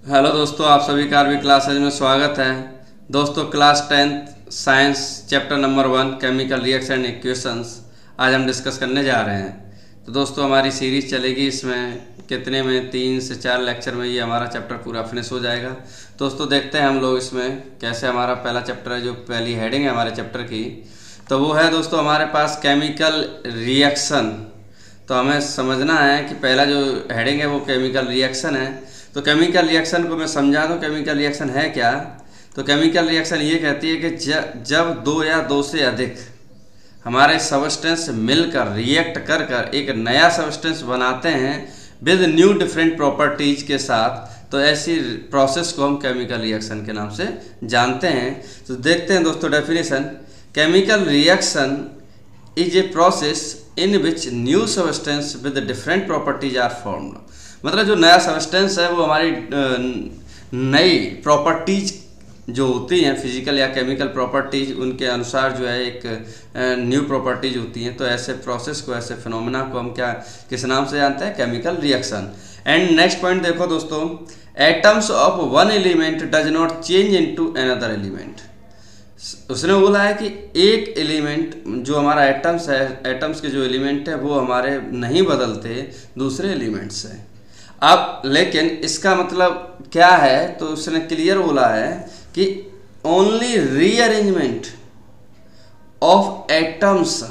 Hello दोस्तों, आप सभी का आरवी क्लासेज में स्वागत है। दोस्तों, class 10th science chapter number 1 chemical reaction equations आज हम डिस्कस करने जा रहे हैं। तो दोस्तों, हमारी सीरीज चलेगी, इसमें कितने में 3 से 4 लेक्चर में ये हमारा चैप्टर पूरा फिनिश हो जाएगा। दोस्तों, देखते हैं हम लोग इसमें कैसे हमारा पहला चैप्टर है, जो पहली हेडिंग है हमारे चैप्टर की, तो वो है दोस्तों हमारे पास केमिकल रिएक्शन। तो हमें समझना है कि पहला जो हेडिंग है वो केमिकल रिएक्शन है। तो केमिकल रिएक्शन को मैं समझा दूँ, केमिकल रिएक्शन है क्या। तो केमिकल रिएक्शन ये कहती है कि जब दो या दो से अधिक हमारे सबस्टेंस मिलकर रिएक्ट कर कर एक नया सबस्टेंस बनाते हैं विद न्यू डिफरेंट प्रॉपर्टीज के साथ, तो ऐसी प्रोसेस को हम केमिकल रिएक्शन के नाम से जानते हैं। तो देखते हैं दोस्तों definition. Chemical reaction is a process in which new substance with different properties are formed. मतलब जो नया सबस्टेंस है वो हमारी नई प्रॉपर्टीज जो होती हैं, फिजिकल या केमिकल प्रॉपर्टीज, उनके अनुसार जो है एक न्यू प्रॉपर्टीज होती हैं। तो ऐसे प्रोसेस को, ऐसे फिनोमेना को हम क्या किस नाम से जानते हैं? Chemical reaction. And next point देखो दोस्तों, atoms of one element does not change into another element. उसने बोला है कि एक एलिमेंट जो हमारा एटम्स है, एटम्स के जो एलिमेंट है वो हमारे नहीं बदलते दूसरे एलिमेंट से। अब लेकिन इसका मतलब क्या है? तो उसने क्लियर बोला है कि ओनली रीअरेंजमेंट ऑफ एटम्स,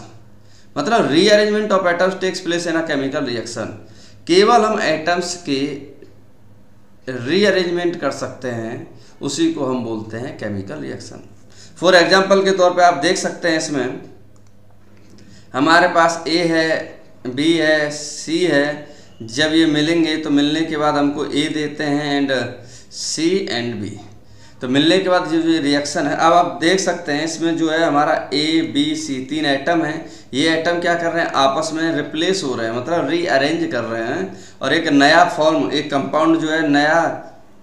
मतलब rearrangement of atoms takes place in a chemical reaction. केवल हम एटम्स के रीअरेंजमेंट कर सकते हैं, उसी को हम बोलते हैं केमिकल रिएक्शन। फॉर एग्जाम्पल के तौर पे आप देख सकते हैं, इसमें हमारे पास ए है, बी है, सी है। जब ये मिलेंगे तो मिलने के बाद हमको ए देते हैं एंड सी एंड बी। तो मिलने के बाद जो रिएक्शन है, अब आप देख सकते हैं इसमें जो है हमारा ए बी सी 3 एटम है। ये एटम क्या कर रहे हैं? आपस में रिप्लेस हो रहे हैं, मतलब रीअरेंज कर रहे हैं और एक नया फॉर्म, एक कंपाउंड जो है, नया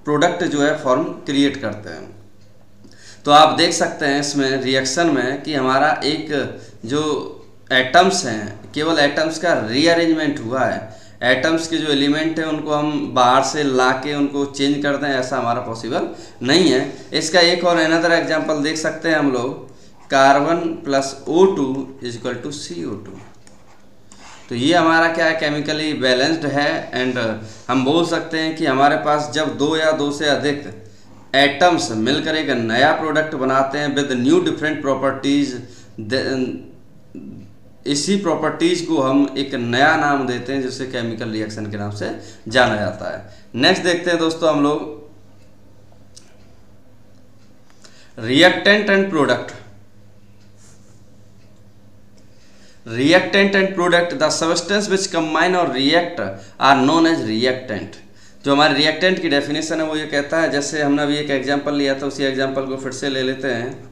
प्रोडक्ट जो है फॉर्म क्रिएट करते हैं। तो आप देख सकते हैं इसमें रिएक्शन में कि हमारा एक जो एटम्स हैं, केवल एटम्स का रीअरेंजमेंट हुआ है। एटम्स के जो एलिमेंट हैं उनको हम बाहर से ला के उनको चेंज कर दें, ऐसा हमारा पॉसिबल नहीं है। इसका एक और अनदर एग्जांपल देख सकते हैं हम लोग, carbon plus O2 equal to CO2। तो ये हमारा क्या है? केमिकली बैलेंस्ड है। एंड हम बोल सकते हैं कि हमारे पास जब दो या दो से अधिक एटम्स मिलकर एक नया प्रोडक्ट बनाते हैं विद न्यू डिफरेंट प्रॉपर्टीज, इसी प्रॉपर्टीज को हम एक नया नाम देते हैं, जिसे केमिकल रिएक्शन के नाम से जाना जाता है। नेक्स्ट देखते हैं दोस्तों हम लोग reactant and product. Reactant and product, the substance which combine और react are known as reactant. जो हमारे रिएक्टेंट की डेफिनेशन है वो ये कहता है, जैसे हमने अभी एक एग्जांपल लिया था, उसी एग्जांपल को फिर से ले लेते हैं।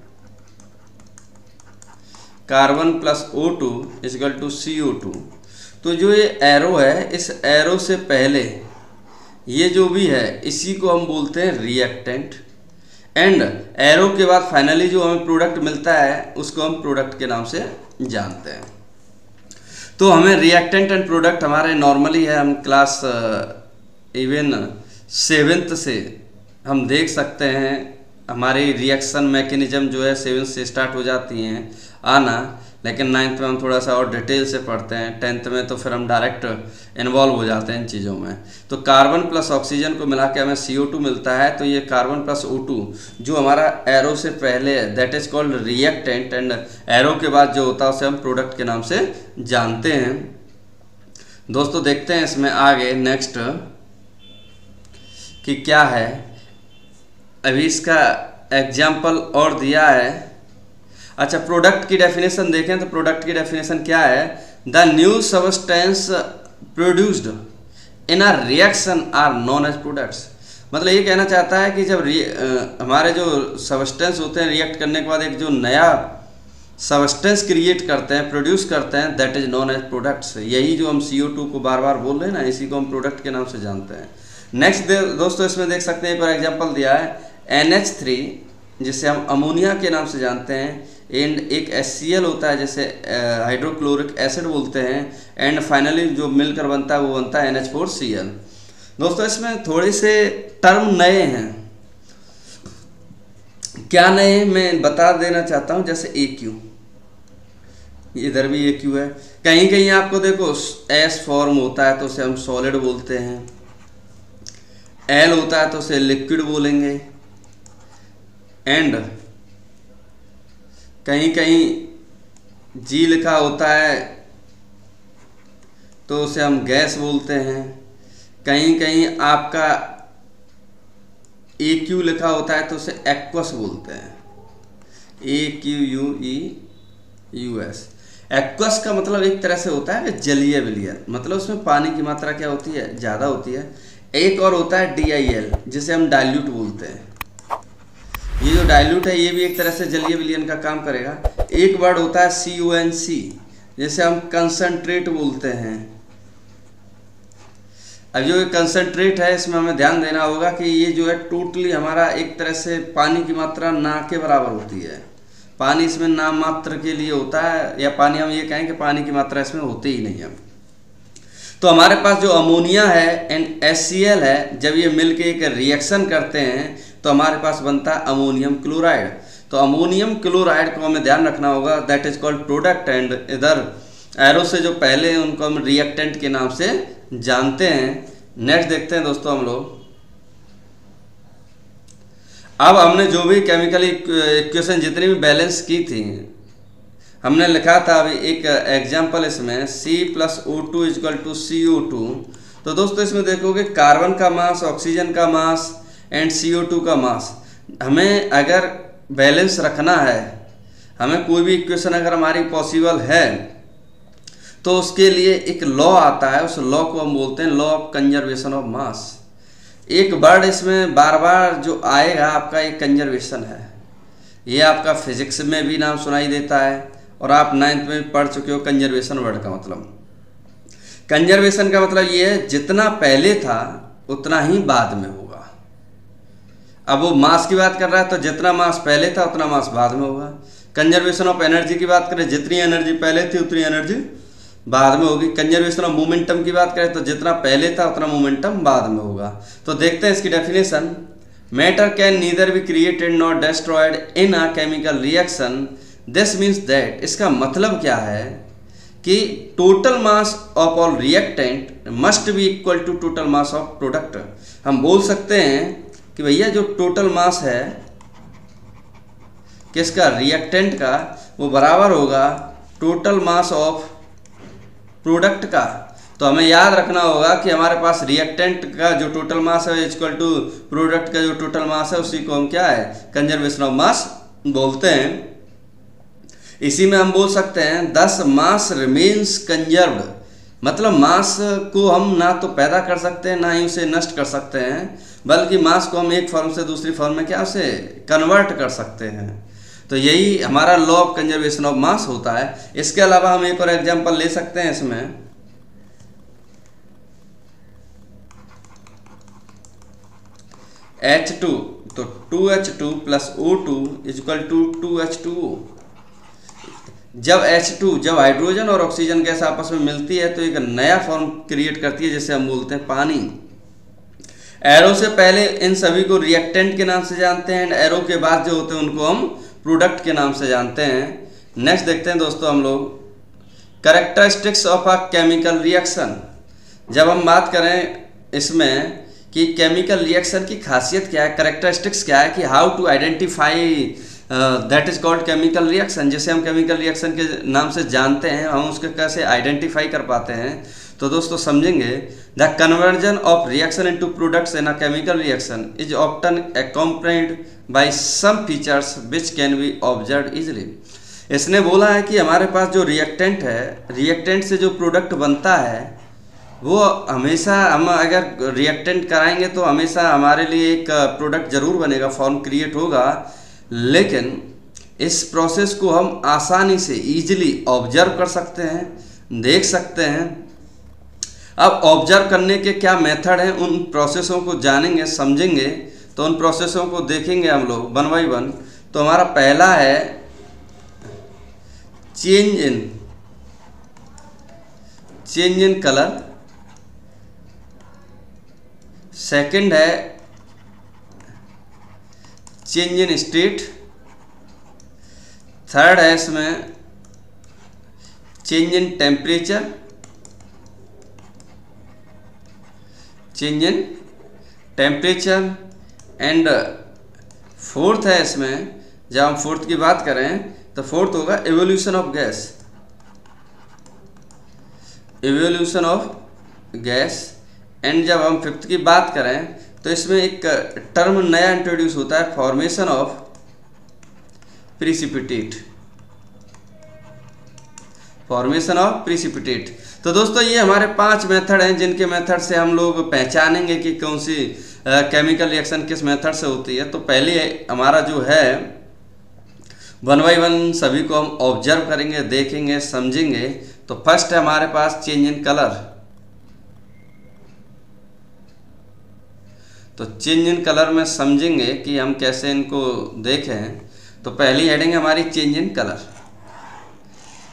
Carbon plus O2 equal to CO2। तो जो ये एरो है, इस एरो से पहले ये जो भी है, इसी को हम बोलते हैं रिएक्टेंट। एंड एरो के बाद फाइनली जो हमें प्रोडक्ट मिलता है उसको हम प्रोडक्ट के नाम से जानते हैं। तो हमें रिएक्टेंट एंड प्रोडक्ट हमारे नॉर्मली है, हम क्लास इवन 7th से हम देख सकते हैं। हमारी रिएक्शन मैकेनिज्म जो है 7th से स्टार्ट हो जाती हैं आना, लेकिन 9th में हम थोड़ा सा और डिटेल से पढ़ते हैं। 10th में तो फिर हम डायरेक्ट इन्वॉल्व हो जाते हैं इन चीज़ों में। तो कार्बन प्लस ऑक्सीजन को मिला के हमें CO2 मिलता है। तो ये कार्बन प्लस O2 जो हमारा एरो से पहले है, that is called reactant. And arrow के बाद जो होता है उसे हम प्रोडक्ट के नाम से जानते हैं। दोस्तों, देखते हैं इसमें आगे नेक्स्ट कि क्या है। अभी इसका एग्जाम्पल और दिया है। अच्छा, प्रोडक्ट की डेफिनेशन देखें तो प्रोडक्ट की डेफिनेशन क्या है? The new substance produced in a reaction are known as products. मतलब ये कहना चाहता है कि जब हमारे जो सबस्टेंस होते हैं, रिएक्ट करने के बाद एक जो नया सबस्टेंस क्रिएट करते हैं, प्रोड्यूस करते हैं, that is known as products. यही जो हम CO2 को बार बार बोल रहे हैं ना, इसी को हम प्रोडक्ट के नाम से जानते हैं। नेक्स्ट दोस्तों, इसमें देख सकते हैं एक और एग्जाम्पल दिया है NH3, जिसे हम अमोनिया के नाम से जानते हैं। एंड एक HCl होता है, जैसे हाइड्रोक्लोरिक एसिड बोलते हैं। एंड फाइनली जो मिलकर बनता है वो बनता है NH4Cl। दोस्तों इसमें थोड़े से टर्म नए हैं। क्या नए मैं बता देना चाहता हूं, जैसे ए क्यू, इधर भी ए क्यू है। कहीं कहीं आपको देखो एस फॉर्म होता है तो उसे हम सॉलिड बोलते हैं, एल होता है तो उसे लिक्विड बोलेंगे, एंड कहीं कहीं जी लिखा होता है तो उसे हम गैस बोलते हैं, कहीं कहीं आपका ए क्यू लिखा होता है तो उसे एक्वस बोलते हैं, AQUEUS। एक्वस का मतलब एक तरह से होता है कि जलीय विलयन, मतलब उसमें पानी की मात्रा क्या होती है, ज़्यादा होती है। एक और होता है DIL, जिसे हम डाइल्यूट बोलते हैं। ये जो डाइल्यूट है ये भी एक तरह से जलीय विलयन का काम करेगा। एक वर्ड होता है CONC, जिसे हम कंसंट्रेट बोलते हैं। अब जो कंसंट्रेट है इसमें हमें ध्यान देना होगा कि ये जो है टोटली हमारा एक तरह से पानी की मात्रा ना के बराबर होती है। पानी इसमें नाम मात्र के लिए होता है, या पानी हम ये कहें कि पानी की मात्रा इसमें होती ही नहीं है। तो हमारे पास जो अमोनिया है एंड HCl है, जब ये मिलके एक रिएक्शन करते हैं तो हमारे पास बनता है अमोनियम क्लोराइड। तो अमोनियम क्लोराइड को हमें ध्यान रखना होगा, that is called product, and इधर एरो से जो पहले उनको हम रिएक्टेंट के नाम से जानते हैं। नेक्स्ट देखते हैं दोस्तों हम लोग। अब हमने जो भी केमिकल इक्वेशन जितनी भी बैलेंस की थी, हमने लिखा था अभी एक एग्जांपल इसमें C+O2 = CO2। तो दोस्तों इसमें देखोगे कार्बन का मास, ऑक्सीजन का मास एंड CO2 का मास। हमें अगर बैलेंस रखना है, हमें कोई भी इक्वेशन अगर हमारी पॉसिबल है तो उसके लिए एक लॉ आता है, उस लॉ को हम बोलते हैं law of conservation of mass. एक वर्ड इसमें बार बार जो आएगा आपका एक कंजर्वेशन है। ये आपका फिजिक्स में भी नाम सुनाई देता है और आप 9th में पढ़ चुके हो कंजर्वेशन वर्ड का मतलब। कंजर्वेशन का मतलब ये है जितना पहले था उतना ही बाद में होगा। अब वो मास की बात कर रहा है तो जितना मास पहले था उतना मास बाद में होगा। कंजर्वेशन ऑफ एनर्जी की बात करें, जितनी एनर्जी पहले थी उतनी एनर्जी बाद में होगी। कंजर्वेशन ऑफ मोमेंटम की बात करें तो जितना पहले था उतना मोमेंटम बाद में होगा। तो देखते हैं इसकी definition. Matter can neither be created not destroyed in a chemical reaction. This means that, इसका मतलब क्या है कि total mass of all reactant must be equal to total mass of product. हम बोल सकते हैं कि भैया जो टोटल मास है किसका, रिएक्टेंट का, वो बराबर होगा टोटल मास ऑफ प्रोडक्ट का। तो हमें याद रखना होगा कि हमारे पास रिएक्टेंट का जो टोटल मास है इक्वल टू प्रोडक्ट का जो टोटल मास है, उसी को हम क्या है, कंजर्वेशन ऑफ मास बोलते हैं। इसी में हम बोल सकते हैं 10 मास रिमेन्स कंजर्व्ड, मतलब मास को हम ना तो पैदा कर सकते हैं ना ही उसे नष्ट कर सकते हैं, बल्कि मास को हम एक फॉर्म से दूसरी फॉर्म में क्या उसे कन्वर्ट कर सकते हैं। तो यही हमारा law of conservation of mass होता है। इसके अलावा हम एक और एग्जांपल ले सकते हैं इसमें। H2, तो 2H2 + O2 = 2H2O। जब जब हाइड्रोजन और ऑक्सीजन गैस आपस में मिलती है तो एक नया फॉर्म क्रिएट करती है जिसे हम बोलते हैं पानी। एरो से पहले इन सभी को रिएक्टेंट के नाम से जानते हैं, एंड एरो के बाद जो होते हैं उनको हम प्रोडक्ट के नाम से जानते हैं। नेक्स्ट देखते हैं दोस्तों हम लोग characteristics of a chemical reaction. जब हम बात करें इसमें कि केमिकल रिएक्शन की खासियत क्या है, कैरेक्टरिस्टिक्स क्या है, कि how to identify that is called chemical reaction, जिसे हम केमिकल रिएक्शन के नाम से जानते हैं, हम उसके कैसे आइडेंटिफाई कर पाते हैं। तो दोस्तों समझेंगे, the conversion of reaction into products in a chemical reaction is often accompanied by some features which can be observed easily. इसने बोला है कि हमारे पास जो रिएक्टेंट है, रिएक्टेंट से जो प्रोडक्ट बनता है वो हमेशा, हम अगर रिएक्टेंट कराएंगे तो हमेशा हमारे लिए एक प्रोडक्ट जरूर बनेगा, फॉर्म क्रिएट होगा, लेकिन इस प्रोसेस को हम आसानी से ईजिली ऑब्जर्व कर सकते हैं, देख सकते हैं। अब ऑब्जर्व करने के क्या मेथड हैं, उन प्रोसेसों को जानेंगे, समझेंगे। तो उन प्रोसेसों को देखेंगे हम लोग 1 by 1। तो हमारा पहला है चेंज इन कलर, सेकंड है चेंज इन स्टेट, थर्ड है इसमें change in temperature, change in temperature, and fourth है इसमें, जब हम फोर्थ की बात करें तो फोर्थ होगा evolution of gas, evolution of gas. And जब हम फिफ्थ की बात करें तो इसमें एक टर्म नया इंट्रोड्यूस होता है, formation of precipitate, formation of precipitate. तो दोस्तों ये हमारे 5 मेथड हैं जिनके मेथड से हम लोग पहचानेंगे कि कौन सी केमिकल रिएक्शन किस मेथड से होती है। तो पहले हमारा जो है 1 बाय 1 सभी को हम ऑब्जर्व करेंगे, देखेंगे, समझेंगे। तो फर्स्ट है हमारे पास चेंज इन कलर। तो चेंज इन कलर में समझेंगे कि हम कैसे इनको देखें। तो पहली हेडिंग है हमारी चेंज इन कलर।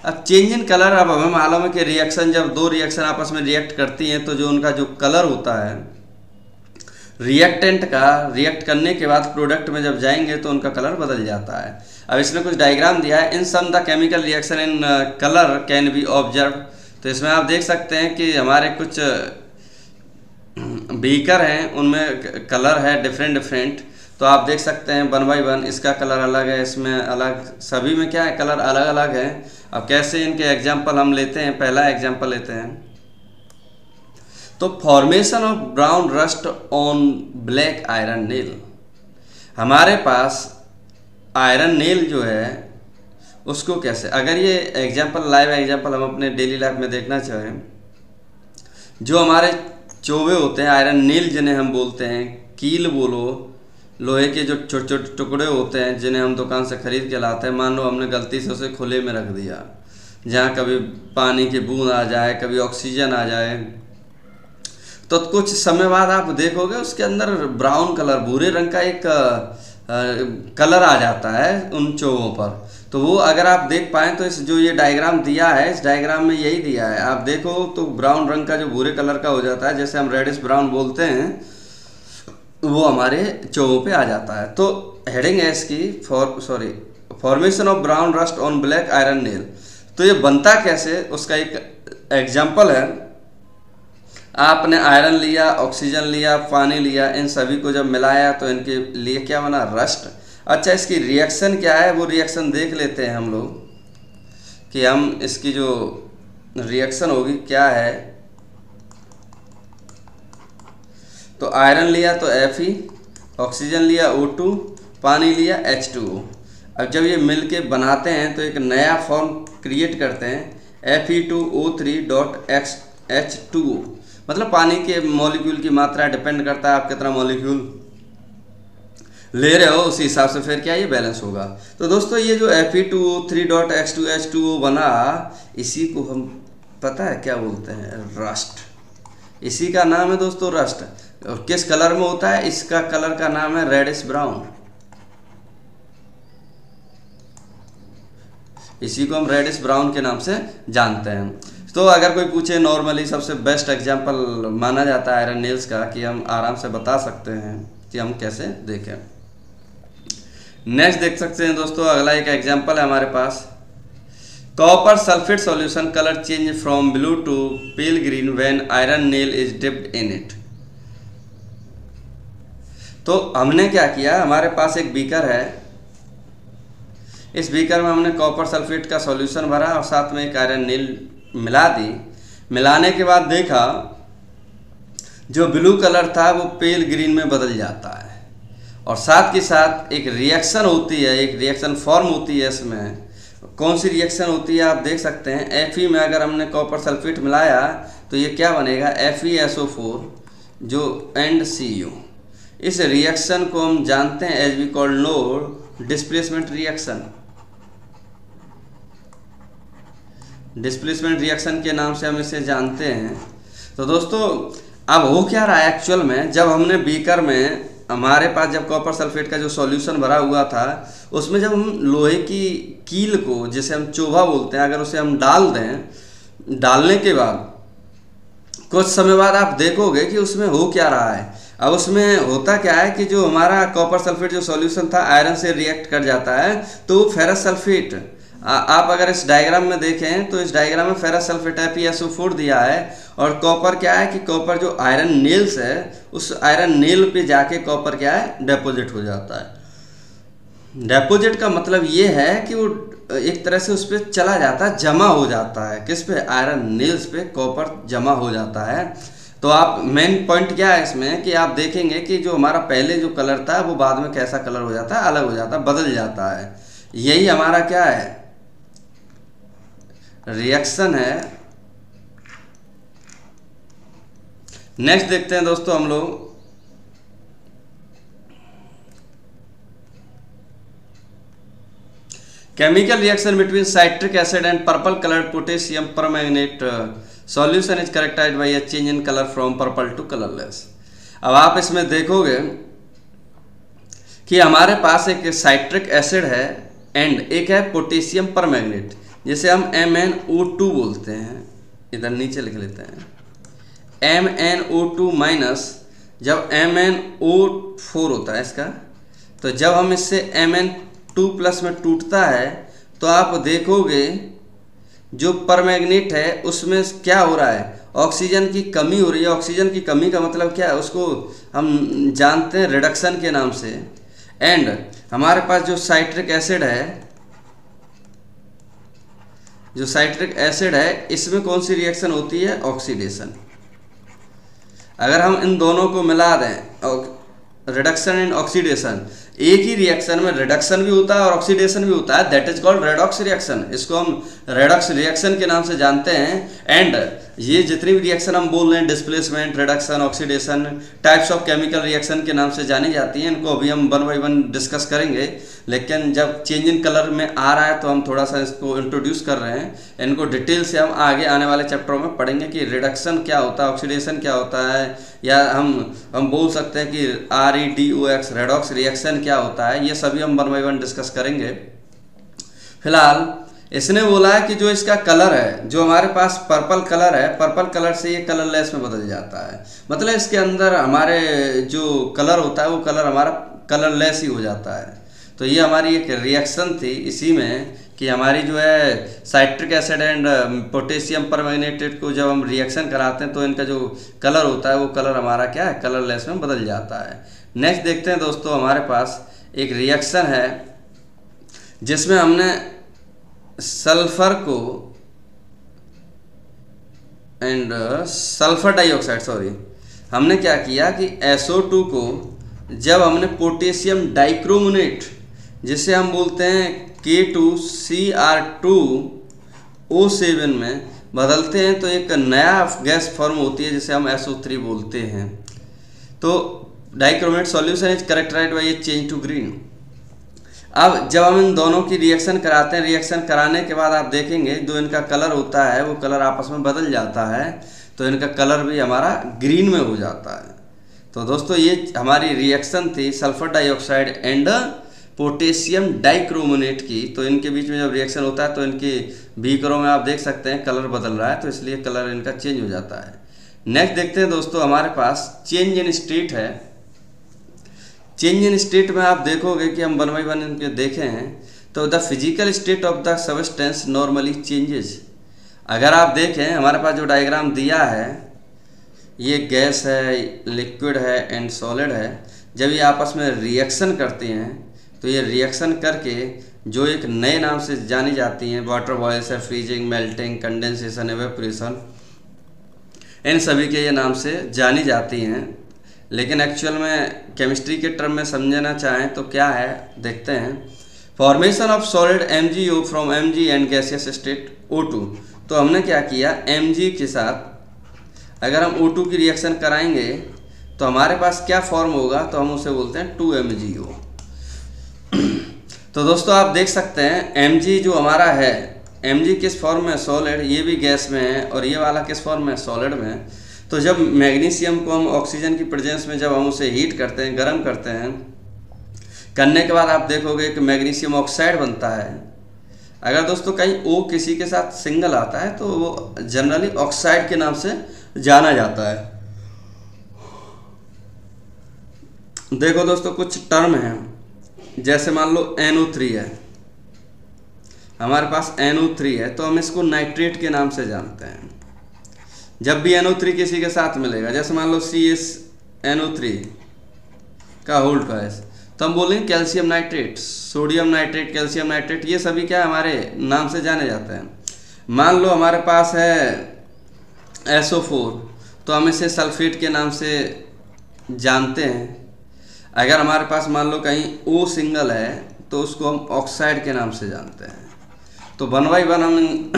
अब चेंज इन कलर, अब हमें मालूम है कि रिएक्शन, जब 2 रिएक्शन आपस में रिएक्ट करती हैं तो जो उनका जो कलर होता है रिएक्टेंट का, रिएक्ट करने के बाद प्रोडक्ट में जब जाएंगे तो उनका कलर बदल जाता है। अब इसमें कुछ डायग्राम दिया है। In some the chemical reaction in colour can be observe. तो इसमें आप देख सकते हैं कि हमारे कुछ बीकर हैं, उनमें कलर है डिफरेंट। तो आप देख सकते हैं 1 बाय 1 इसका कलर अलग है, इसमें अलग, सभी में क्या है, कलर अलग अलग है। अब कैसे इनके एग्जाम्पल हम लेते हैं, पहला एग्जाम्पल लेते हैं। तो formation of brown rust on black iron nail. हमारे पास आयरन नेल जो है उसको कैसे, अगर ये एग्जाम्पल, लाइव एग्जाम्पल हम अपने डेली लाइफ में देखना चाहें, जो हमारे चोवे होते हैं, आयरन नेल जिन्हें हम बोलते हैं, कील बोलो, लोहे के जो छोटे छोटे टुकड़े होते हैं जिन्हें हम दुकान से खरीद के लाते हैं, मान लो हमने गलती से उसे खुले में रख दिया, जहाँ कभी पानी की बूंद आ जाए, कभी ऑक्सीजन आ जाए, तो कुछ समय बाद आप देखोगे उसके अंदर ब्राउन कलर, भूरे रंग का एक कलर आ जाता है उन चोवों पर। तो वो अगर आप देख पाएँ तो इस जो ये डायग्राम दिया है, इस डायग्राम में यही दिया है, आप देखो तो ब्राउन रंग का जो भूरे कलर का हो जाता है, जैसे हम रेडिश ब्राउन बोलते हैं, वो हमारे चोवों पे आ जाता है। तो हेडिंग है इसकी formation of brown rust on black iron nail. तो ये बनता कैसे, उसका एक एग्जाम्पल है। आपने आयरन लिया, ऑक्सीजन लिया, पानी लिया, इन सभी को जब मिलाया तो इनके लिए क्या बना, रस्ट। अच्छा, इसकी रिएक्शन क्या है, वो रिएक्शन देख लेते हैं हम लोग कि हम इसकी जो रिएक्शन होगी क्या है। तो आयरन लिया तो Fe, ऑक्सीजन लिया O2, पानी लिया H2O। अब जब ये मिलके बनाते हैं तो एक नया फॉर्म क्रिएट करते हैं Fe2O3.H2O। मतलब पानी के मॉलिक्यूल की मात्रा डिपेंड करता है आप कितना मॉलिक्यूल ले रहे हो, उसी हिसाब से फिर क्या ये बैलेंस होगा। तो दोस्तों ये जो Fe2O3.H2O बना, इसी को हम पता है क्या बोलते हैं, रस्ट। इसी का नाम है दोस्तों रस्ट। और किस कलर में होता है, इसका कलर का नाम है रेडिश ब्राउन। इसी को हम रेडिश ब्राउन के नाम से जानते हैं। तो अगर कोई पूछे, नॉर्मली सबसे बेस्ट एग्जांपल माना जाता है आयरन नेल्स का, कि हम आराम से बता सकते हैं कि हम कैसे देखें। नेक्स्ट देख सकते हैं दोस्तों, अगला एक एग्जांपल है हमारे पास। Copper sulphate solution colour change from blue to pale green when iron nail is dipped in it. तो हमने क्या किया, हमारे पास एक बीकर है, इस बीकर में हमने कॉपर सल्फेट का सॉल्यूशन भरा और साथ में एक आयरन नेल मिला दी। मिलाने के बाद देखा जो ब्लू कलर था वो पेल ग्रीन में बदल जाता है, और साथ के साथ एक रिएक्शन होती है, एक रिएक्शन फॉर्म होती है। इसमें कौन सी रिएक्शन होती है आप देख सकते हैं। Fe में अगर हमने कॉपर सल्फेट मिलाया तो ये क्या बनेगा, FeSO4 जो एंड Cu। इस रिएक्शन को हम जानते हैं as we call no displacement reaction. Displacement reaction के नाम से हम इसे जानते हैं। तो दोस्तों अब हो क्या रहा है एक्चुअल में, जब हमने बीकर में हमारे पास जब कॉपर सल्फेट का जो सॉल्यूशन भरा हुआ था, उसमें जब हम लोहे की कील को, जिसे हम चोभा बोलते हैं, अगर उसे हम डाल दें, डालने के बाद कुछ समय बाद आप देखोगे कि उसमें हो क्या रहा है। अब उसमें होता क्या है कि जो हमारा कॉपर सल्फेट जो सॉल्यूशन था आयरन से रिएक्ट कर जाता है, तो फेरस सल्फेट आप अगर इस डायग्राम में देखें तो इस डायग्राम में फेरस सल्फेट FeSO4 दिया है, और कॉपर क्या है कि कॉपर जो आयरन नेल्स है उस आयरन नेल पे जाके कॉपर क्या है डिपॉजिट हो जाता है। डिपॉजिट का मतलब ये है कि वो एक तरह से उस पर चला जाता है, जमा हो जाता है। किस पे? आयरन नेल्स पे कॉपर जमा हो जाता है। तो आप मेन पॉइंट क्या है इसमें कि आप देखेंगे कि जो हमारा पहले जो कलर था वो बाद में कैसा कलर हो जाता है, अलग हो जाता है, बदल जाता है। यही हमारा क्या है, रिएक्शन है। नेक्स्ट देखते हैं दोस्तों हम लोग chemical reaction between citric acid and purple coloured potassium permanganate solution is characterised by a change in colour from purple to colourless. अब आप इसमें देखोगे कि हमारे पास एक साइट्रिक एसिड है एंड एक है पोटेशियम परमैंगनेट, जिसे हम MnO2 बोलते हैं। इधर नीचे लिख लेते हैं MnO2 माइनस, जब MnO4 होता है इसका, तो जब हम इससे Mn2 प्लस में टूटता है तो आप देखोगे जो परमैंगनेट है उसमें क्या हो रहा है, ऑक्सीजन की कमी हो रही है। ऑक्सीजन की कमी का मतलब क्या है, उसको हम जानते हैं रिडक्शन के नाम से। एंड हमारे पास जो साइट्रिक एसिड है, इसमें कौन सी रिएक्शन होती है, ऑक्सीडेशन। अगर हम इन दोनों को मिला दें, रिडक्शन एंड ऑक्सीडेशन, एक ही रिएक्शन में रिडक्शन भी होता है और ऑक्सीडेशन भी होता है, that is called redox reaction. इसको हम रेडॉक्स रिएक्शन के नाम से जानते हैं। एंड ये जितनी भी रिएक्शन हम बोल रहे हैं, displacement, reduction, oxidation, types of chemical reaction के नाम से जानी जाती हैं। इनको अभी हम 1 बाय 1 डिस्कस करेंगे, लेकिन जब चेंज इन कलर में आ रहा है तो हम थोड़ा सा इसको इंट्रोड्यूस कर रहे हैं। इनको डिटेल से हम आगे आने वाले चैप्टरों में पढ़ेंगे कि रिडक्शन क्या होता है, ऑक्सीडेशन क्या होता है, या हम बोल सकते हैं कि REDOX रेडॉक्स रिएक्शन क्या होता है। ये सभी हम 1 बाय 1 डिस्कस करेंगे। फिलहाल इसने बोला है कि जो इसका कलर है, जो हमारे पास पर्पल कलर है, पर्पल कलर से ये कलरलेस में बदल जाता है। मतलब इसके अंदर हमारे जो कलर होता है वो कलर हमारा कलरलेस ही हो जाता है। तो ये हमारी एक रिएक्शन थी इसी में कि हमारी जो है citric acid and potassium permanganate को जब हम रिएक्शन कराते हैं तो इनका जो कलर होता है वो कलर हमारा क्या है, कलरलेस में बदल जाता है। नेक्स्ट देखते हैं दोस्तों, हमारे पास एक रिएक्शन है जिसमें हमने सल्फर को एंड सल्फर डाइऑक्साइड हमने क्या किया कि SO2 को जब हमने पोटेशियम डाइक्रोमोनेट, जिसे हम बोलते हैं K2Cr2O7 में बदलते हैं तो एक नया गैस फॉर्म होती है जिसे हम SO3 बोलते हैं। तो dichromate solution is characterised by a change to green. अब जब हम इन दोनों की रिएक्शन कराते हैं, रिएक्शन कराने के बाद आप देखेंगे जो इनका कलर होता है वो कलर आपस में बदल जाता है, तो इनका कलर भी हमारा ग्रीन में हो जाता है। तो दोस्तों ये हमारी रिएक्शन थी सल्फर डाइऑक्साइड एंड पोटेशियम डाइक्रोमोनेट की। तो इनके बीच में जब रिएक्शन होता है तो इनके बीकरों में आप देख सकते हैं कलर बदल रहा है, तो इसलिए कलर इनका चेंज हो जाता है। नेक्स्ट देखते हैं दोस्तों, हमारे पास चेंज इन स्टेट है। चेंज इन स्टेट में आप देखोगे कि हम 1 बाय 1 इनके देखे हैं तो the physical state of the substance normally changes. अगर आप देखें हमारे पास जो डायग्राम दिया है, ये गैस है, लिक्विड है एंड सॉलिड है। जब ये आपस में रिएक्शन करती हैं तो ये रिएक्शन करके जो एक नए नाम से जानी जाती हैं, वाटर बॉयल्स है, फ्रीजिंग, मेल्टिंग, कंडेंसेशन, एवेपोरेशन, इन सभी के ये नाम से जानी जाती हैं। लेकिन एक्चुअल में केमिस्ट्री के टर्म में समझना चाहें तो क्या है देखते हैं। Formation of solid MgO from Mg and gaseous state O2। तो हमने क्या किया, Mg के साथ अगर हम O2 की रिएक्शन कराएंगे तो हमारे पास क्या फॉर्म होगा, तो हम उसे बोलते हैं 2MgO। तो दोस्तों आप देख सकते हैं Mg जो हमारा है, Mg किस फॉर्म में, सॉलिड, ये भी गैस में है और ये वाला किस फॉर्म में, सॉलिड में। तो जब मैग्नीशियम को हम ऑक्सीजन की प्रेजेंस में जब हम उसे हीट करते हैं, गर्म करते हैं, करने के बाद आप देखोगे कि मैग्नीशियम ऑक्साइड बनता है। अगर दोस्तों कहीं O किसी के साथ सिंगल आता है तो वो जनरली ऑक्साइड के नाम से जाना जाता है। देखो दोस्तों, कुछ टर्म है, जैसे मान लो NO3 है, हमारे पास NO3 है, तो हम इसको नाइट्रेट के नाम से जानते हैं। जब भी NO3 किसी के साथ मिलेगा, जैसे मान लो CsNO3 का होल ट्वाइस, तो हम बोलेंगे calcium nitrate, sodium nitrate, calcium nitrate, ये सभी क्या हमारे नाम से जाने जाते हैं। मान लो हमारे पास है SO4, तो हम इसे सल्फेट के नाम से जानते हैं। अगर हमारे पास मान लो कहीं O सिंगल है, तो उसको हम ऑक्साइड के नाम से जानते हैं। तो 1 by 1 हम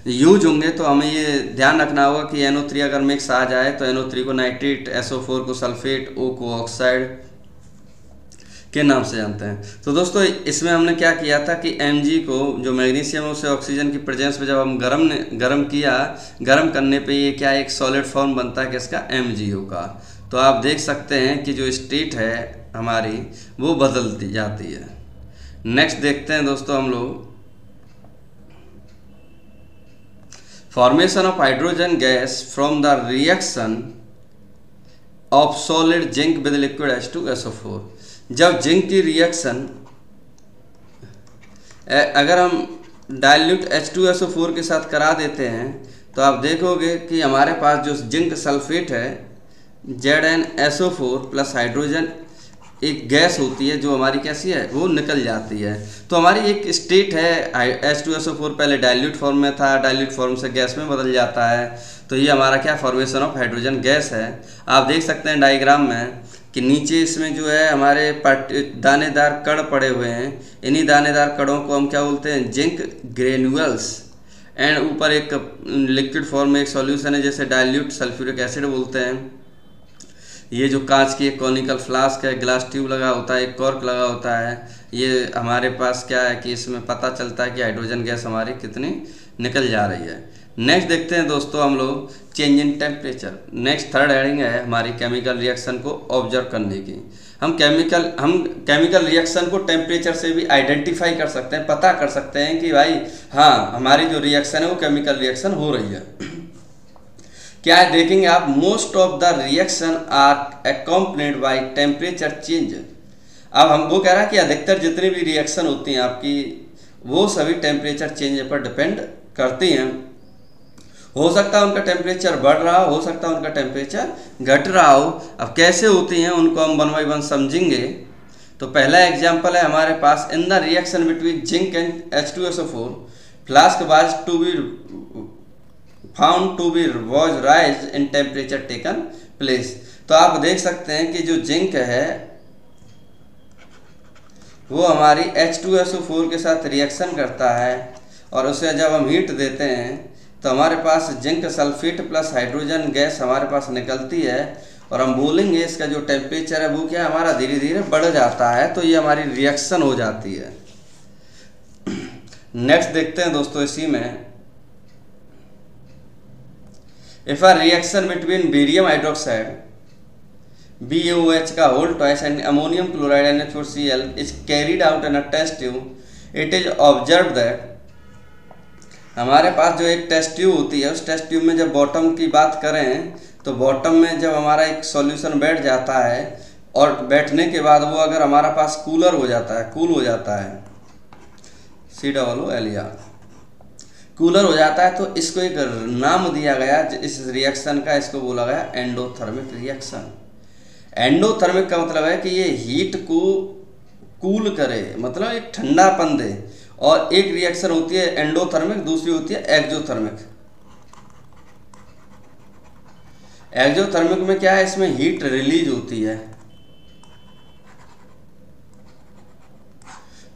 यूज होंगे, तो हमें ये ध्यान रखना होगा कि NO3 अगर मिक्स आ जाए तो NO3 को नाइट्रेट, SO4 को सल्फेट, O को ऑक्साइड के नाम से जानते हैं। तो दोस्तों, इसमें हमने क्या किया था कि Mg को, जो मैग्नीशियम है, उसे ऑक्सीजन की प्रेजेंस में जब हम गर्म करने पे ये क्या एक सॉलिड फॉर्म बनता है किसका, MgO का। तो आप देख सकते हैं कि जो स्टेट है हमारी वो बदलती जाती है। नेक्स्ट देखते हैं दोस्तों हम लोग, formation of hydrogen gas from the reaction of solid zinc with liquid H2SO4। जब जिंक की रिएक्शन अगर हम डाइल्यूट H2SO4 के साथ करा देते हैं, तो आप देखोगे कि हमारे पास जो जिंक सल्फेट है ZnSO4 प्लस हाइड्रोजन एक गैस होती है, जो हमारी कैसी है, वो निकल जाती है। तो हमारी एक स्टेट है, H2SO4 पहले डाइल्यूट फॉर्म में था, डाइल्यूट फॉर्म से गैस में बदल जाता है। तो ये हमारा क्या फॉर्मेशन ऑफ हाइड्रोजन गैस है। आप देख सकते हैं डायग्राम में कि नीचे इसमें जो है हमारे दानेदार कण पड़े हुए हैं। इन्हीं दानेदार कणों को हम क्या बोलते हैं, जिंक ग्रेन्यूल्स, एंड ऊपर एक लिक्विड फॉर्म में एक सॉल्यूशन है, जैसे डाइल्यूट सल्फ्यूरिक एसिड बोलते हैं। ये जो कांच की एक कॉनिकल फ्लास्क है, ग्लास ट्यूब लगा होता है, एक कॉर्क लगा होता है, ये हमारे पास क्या है कि इसमें पता चलता है कि हाइड्रोजन गैस हमारी कितनी निकल जा रही है। नेक्स्ट देखते हैं दोस्तों हम लोग change in temperature. Next third heading है हमारी केमिकल रिएक्शन को ऑब्जर्व करने की। हम केमिकल रिएक्शन को टेम्परेचर से भी आइडेंटिफाई कर सकते हैं, पता कर सकते हैं कि भाई हाँ, हमारी जो रिएक्शन है वो केमिकल रिएक्शन हो रही है। क्या है देखेंगे आप, most of the reaction are accompanied by temperature change. अब हम वो कह रहा है कि अधिकतर जितनी भी रिएक्शन होती हैं आपकी, वो सभी टेम्परेचर चेंज पर डिपेंड करती हैं। हो सकता है उनका टेम्परेचर बढ़ रहा हो सकता है उनका टेम्परेचर घट रहा हो। अब कैसे होती हैं उनको हम 1 by 1 समझेंगे। तो पहला एग्जाम्पल है हमारे पास, in the reaction between zinc and H2SO4 flask was to be found to be was rise in temperature taken place. तो आप देख सकते हैं कि जो जिंक है वो हमारी H2SO4 के साथ रिएक्शन करता है, और उसे जब हम हीट देते हैं तो हमारे पास zinc sulphate plus hydrogen gas हमारे पास निकलती है, और हम बोलेंगे इसका जो टेम्परेचर है वो क्या हमारा धीरे धीरे बढ़ जाता है। तो ये हमारी रिएक्शन हो जाती है। नेक्स्ट देखते हैं दोस्तों इसी में, if a reaction between barium hydroxide BaOH का whole twice and ammonium chloride NH4Cl is carried out in a test tube, it is observe that. हमारे पास जो एक टेस्ट ट्यूब होती है, उस टेस्ट ट्यूब में जब बॉटम की बात करें तो बॉटम में जब हमारा एक सॉल्यूशन बैठ जाता है, और बैठने के बाद वो अगर हमारा पास कूल हो जाता है COOLER, कूलर हो जाता है, तो इसको एक नाम दिया गया इस रिएक्शन का, इसको बोला गया एंडोथर्मिक रिएक्शन। एंडोथर्मिक का मतलब है कि ये हीट को कूल करे, मतलब एक ठंडापन दे। और एक रिएक्शन होती है एंडोथर्मिक, दूसरी होती है एक्सोथर्मिक। एक्सोथर्मिक में क्या है, इसमें हीट रिलीज होती है।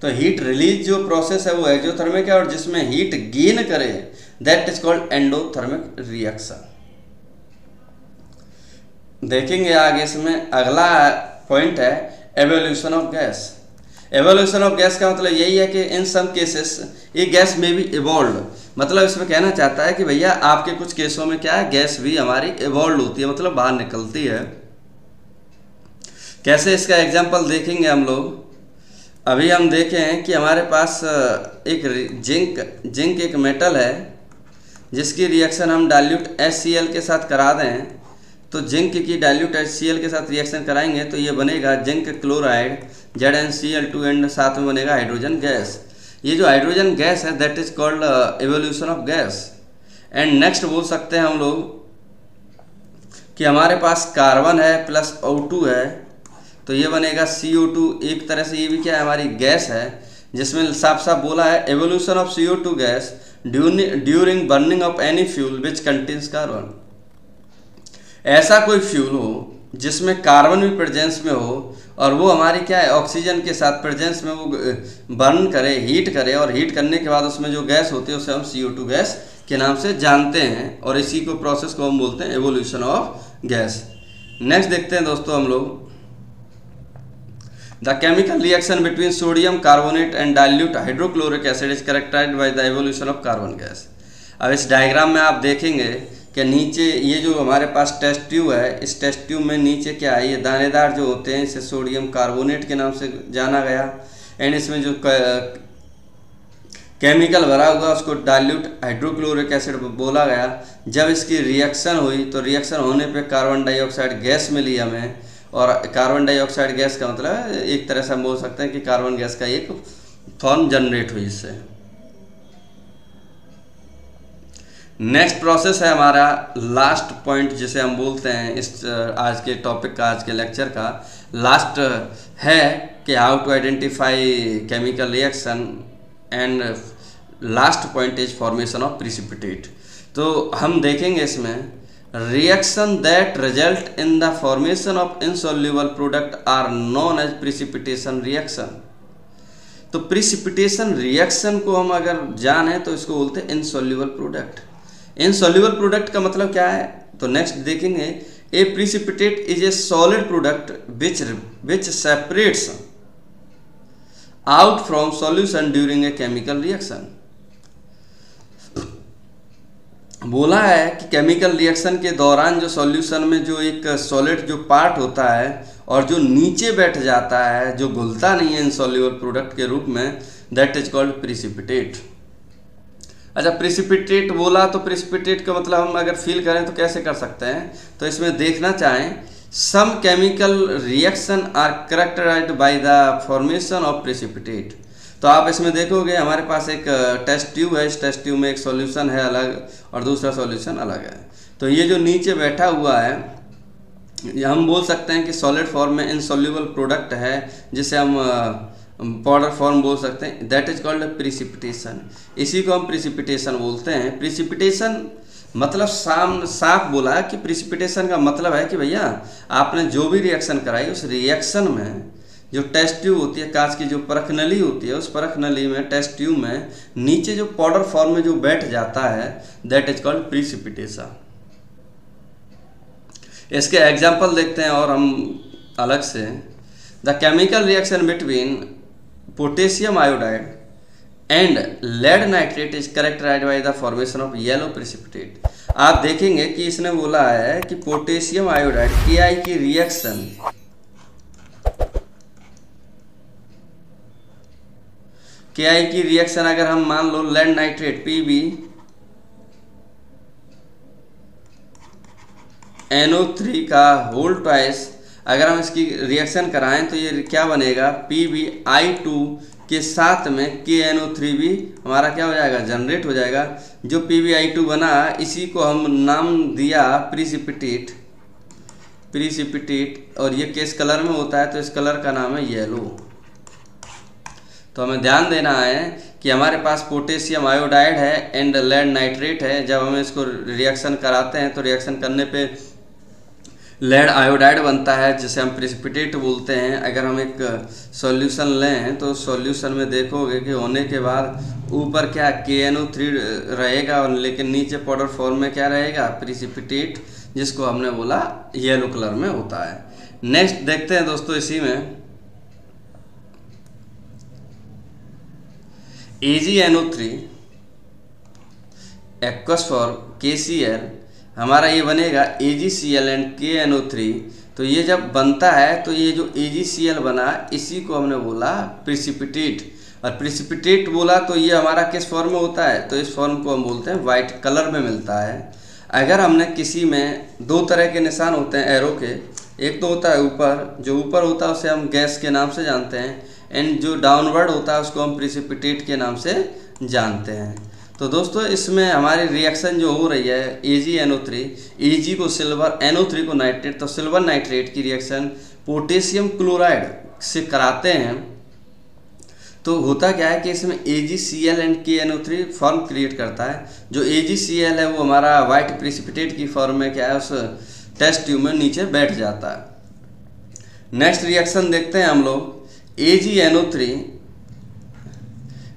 तो हीट रिलीज जो प्रोसेस है वो एक्सोथर्मिक है, और जिसमें हीट गेन करे that is called endothermic reaction. देखेंगे आगे इसमें अगला पॉइंट है evolution of gas. Evolution of gas का मतलब यही है कि इन सम केसेस ये गैस में भी इवॉल्व, मतलब इसमें कहना चाहता है कि भैया आपके कुछ केसों में क्या है, गैस भी हमारी इवॉल्व होती है, मतलब बाहर निकलती है। कैसे, इसका एग्जांपल देखेंगे हम लोग। अभी हम देखें कि हमारे पास एक जिंक एक मेटल है जिसकी रिएक्शन हम डाइल्यूट HCl के साथ करा दें, तो जिंक की डाइल्यूट HCl के साथ रिएक्शन कराएंगे तो ये बनेगा जिंक क्लोराइड ZnCl2 एंड साथ में बनेगा हाइड्रोजन गैस। ये जो हाइड्रोजन गैस है that is called evolution of gas. And next बोल सकते हैं हम लोग कि हमारे पास कार्बन है प्लस O2 है, तो ये बनेगा CO2। एक तरह से ये भी क्या है, हमारी गैस है, जिसमें साफ साफ बोला है evolution of CO2 gas during burning of any fuel which contains carbon. ऐसा कोई फ्यूल हो जिसमें कार्बन भी प्रेजेंस में हो और वो हमारी क्या है ऑक्सीजन के साथ प्रेजेंस में वो बर्न करे, हीट करे, और हीट करने के बाद उसमें जो गैस होती है उसे हम CO2 गैस के नाम से जानते हैं, और इसी को प्रोसेस को हम बोलते हैं एवोल्यूशन ऑफ गैस। नेक्स्ट देखते हैं दोस्तों हम लोग the chemical reaction between sodium carbonate and dilute hydrochloric acid is characterised by the evolution of carbon gas. अब इस डायग्राम में आप देखेंगे कि नीचे ये जो हमारे पास टेस्ट ट्यूब है, इस टेस्ट ट्यूब में नीचे क्या है, ये दानेदार जो होते हैं इसे सोडियम कार्बोनेट के नाम से जाना गया, एंड इसमें जो केमिकल भरा हुआ उसको डाइल्यूट हाइड्रोक्लोरिक एसिड बोला गया। जब इसकी रिएक्शन हुई तो रिएक्शन होने पे कार्बन डाइऑक्साइड गैस मिली हमें, और कार्बन डाइऑक्साइड गैस का मतलब एक तरह से हम बोल सकते हैं कि कार्बन गैस का एक फॉर्म जनरेट हुई इससे। नेक्स्ट प्रोसेस है हमारा लास्ट पॉइंट जिसे हम बोलते हैं इस आज के टॉपिक का, आज के लेक्चर का लास्ट है कि how to identify chemical reaction, and last point is formation of precipitate. तो हम देखेंगे इसमें reaction that result in the formation of insoluble product are known as precipitation reaction. तो प्रिसिपिटेशन रिएक्शन को हम अगर जाने तो इसको बोलते हैं इनसॉल्युबल प्रोडक्ट। इनसॉल्युबल प्रोडक्ट का मतलब क्या है, तो नेक्स्ट देखेंगे a precipitate is a solid product which separates out from solution during a chemical reaction. बोला है कि केमिकल रिएक्शन के दौरान जो सॉल्यूशन में जो एक सॉलिड जो पार्ट होता है और जो नीचे बैठ जाता है, जो घुलता नहीं है इनसॉल्युबल प्रोडक्ट के रूप में, दैट इज कॉल्ड प्रिसिपिटेट। अच्छा, प्रिसिपिटेट बोला तो प्रिसिपिटेट का मतलब हम अगर फील करें तो कैसे कर सकते हैं, तो इसमें देखना चाहें some chemical reaction are characterised by the formation of precipitate. तो आप इसमें देखोगे हमारे पास एक टेस्ट ट्यूब है, इस टेस्ट ट्यूब में एक सॉल्यूशन है अलग और दूसरा सॉल्यूशन अलग है। तो ये जो नीचे बैठा हुआ है ये हम बोल सकते हैं कि सॉलिड फॉर्म में इनसॉल्युबल प्रोडक्ट है, जिसे हम पाउडर फॉर्म बोल सकते हैं, दैट इज कॉल्ड प्रिसिपिटेशन। इसी को हम प्रिसिपिटेशन बोलते हैं। प्रिसिपिटेशन मतलब साफ बोला कि प्रिसिपिटेशन का मतलब है कि भैया आपने जो भी रिएक्शन कराई उस रिएक्शन में जो टेस्ट ट्यूब होती है, कांच की जो परख नली होती है, उस परख नली में टेस्ट ट्यूब में नीचे जो पाउडर फॉर्म में जो बैठ जाता है दैट इज कॉल्ड प्रिसिपिटेशन। इसके एग्जाम्पल देखते हैं और हम अलग से। The chemical reaction between potassium iodide and lead nitrate is characterised by the formation of yellow precipitate. आप देखेंगे कि इसने बोला है कि पोटेशियम आयोडाइड Ki की रिएक्शन Ki की रिएक्शन अगर हम मान लो लेड नाइट्रेट PbNO3 का होल ट्वाइस अगर हम इसकी रिएक्शन कराएं तो ये क्या बनेगा, PbI2 के साथ में KNO3 भी हमारा क्या हो जाएगा, जनरेट हो जाएगा। जो PbI2 बना इसी को हम नाम दिया प्रिसिपिटेट, और ये किस कलर में होता है, तो इस कलर का नाम है येलो। तो हमें ध्यान देना है कि हमारे पास पोटेशियम आयोडाइड है एंड लेड नाइट्रेट है। जब हम इसको रिएक्शन कराते हैं तो रिएक्शन करने पे लेड आयोडाइड बनता है जिसे हम प्रिसिपिटेट बोलते हैं। अगर हम एक सॉल्यूशन लें तो सॉल्यूशन में देखोगे कि होने के बाद ऊपर क्या KNO3 रहेगा, लेकिन नीचे पाउडर फॉर्म में क्या रहेगा, प्रिसिपिटेट, जिसको हमने बोला येलो कलर में होता है। नेक्स्ट देखते हैं दोस्तों, इसी में AgNO3 एक्वस फॉर KCl हमारा ये बनेगा AgCl एंड KNO3। तो ये जब बनता है तो ये जो AgCl बना इसी को हमने बोला प्रिसिपिटेट, और प्रिसिपिटेट बोला तो ये हमारा किस फॉर्म में होता है, तो इस फॉर्म को हम बोलते हैं वाइट कलर में मिलता है। अगर हमने किसी में दो तरह के निशान होते हैं एरो के, एक तो होता है ऊपर, जो ऊपर होता है उसे हम गैस के नाम से जानते हैं, एंड जो डाउनवर्ड होता है उसको हम प्रिसिपिटेट के नाम से जानते हैं। तो दोस्तों इसमें हमारी रिएक्शन जो हो रही है AgNO3, Ag को सिल्वर, NO3 को नाइट्रेट, तो सिल्वर नाइट्रेट की रिएक्शन पोटेशियम क्लोराइड से कराते हैं। तो होता क्या है कि इसमें AgCl and KNO3 form create करता है। जो AgCl है वो हमारा वाइट प्रिसिपिटेट की फॉर्म में क्या है उस टेस्ट ट्यूब में नीचे बैठ जाता है। नेक्स्ट रिएक्शन देखते हैं हम लोग, AgNO3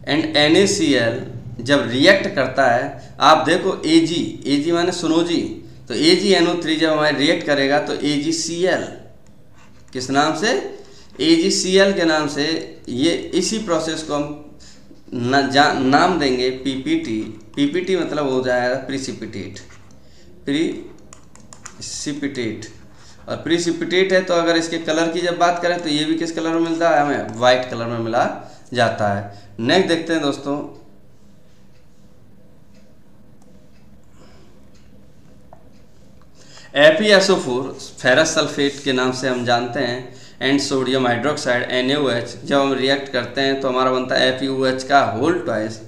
एंड NaCl जब रिएक्ट करता है, आप देखो Ag माने सुनो जी, तो AgNO3 जब हमारे रिएक्ट करेगा तो AgCl किस नाम से, AgCl के नाम से, ये इसी प्रोसेस को हम नाम देंगे PPT मतलब हो जाएगा प्रिसिपिटेट। और प्रिसिपिटेट है तो अगर इसके कलर की जब बात करें तो ये भी किस कलर में मिलता है, हमें वाइट कलर में मिला जाता है। नेक्स्ट देखते हैं दोस्तों, FeSO4 फेरस सल्फेट के नाम से हम जानते हैं, एंड सोडियम हाइड्रोक्साइड NaOH जब हम रिएक्ट करते हैं तो हमारा बनता है FeOH का होल ट्वाइस।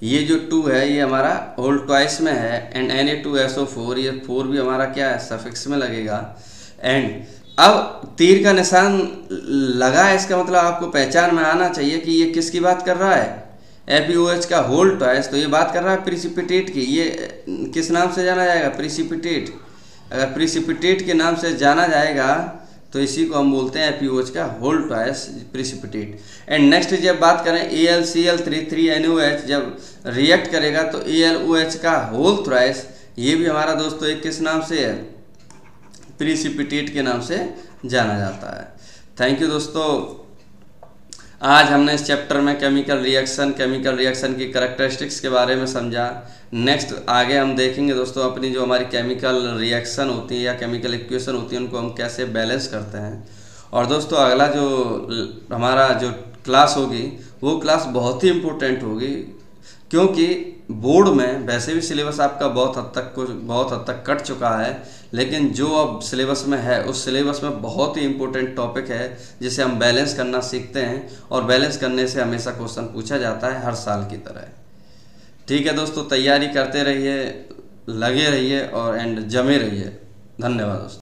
ये जो 2 है ये हमारा होल ट्वाइस में है, एंड Na2SO4, ये 4 भी हमारा क्या है सफिक्स में लगेगा। एंड अब तीर का निशान लगा है, इसका मतलब आपको पहचान में आना चाहिए कि ये किसकी बात कर रहा है, FeOH का होल ट्वाइस, तो ये बात कर रहा है प्रिसिपिटेट की। ये किस नाम से जाना जाएगा, प्रिसिपिटेट। अगर प्रिसिपिटेट के नाम से जाना जाएगा तो इसी को हम बोलते हैं FeOH का whole twice precipitate. And next जब बात करें AlCl3,3NaOH जब रिएक्ट करेगा तो AlOH का होल ट्वाइस, ये भी हमारा दोस्तों एक किस नाम से है, प्रिसिपिटेट के नाम से जाना जाता है। थैंक यू दोस्तों, आज हमने इस चैप्टर में केमिकल रिएक्शन की करैक्टरिस्टिक्स के बारे में समझा। नेक्स्ट आगे हम देखेंगे दोस्तों अपनी जो हमारी केमिकल रिएक्शन होती है या केमिकल इक्वेशन होती है उनको हम कैसे बैलेंस करते हैं। और दोस्तों अगला जो हमारा जो क्लास होगी वो क्लास बहुत ही इम्पोर्टेंट होगी, क्योंकि बोर्ड में वैसे भी सिलेबस आपका बहुत हद तक कट चुका है, लेकिन जो अब सिलेबस में है उस सिलेबस में बहुत ही इम्पोर्टेंट टॉपिक है जिसे हम बैलेंस करना सीखते हैं, और बैलेंस करने से हमेशा क्वेश्चन पूछा जाता है हर साल की तरह। ठीक है दोस्तों, तैयारी करते रहिए, लगे रहिए और जमे रहिए। धन्यवाद दोस्तों।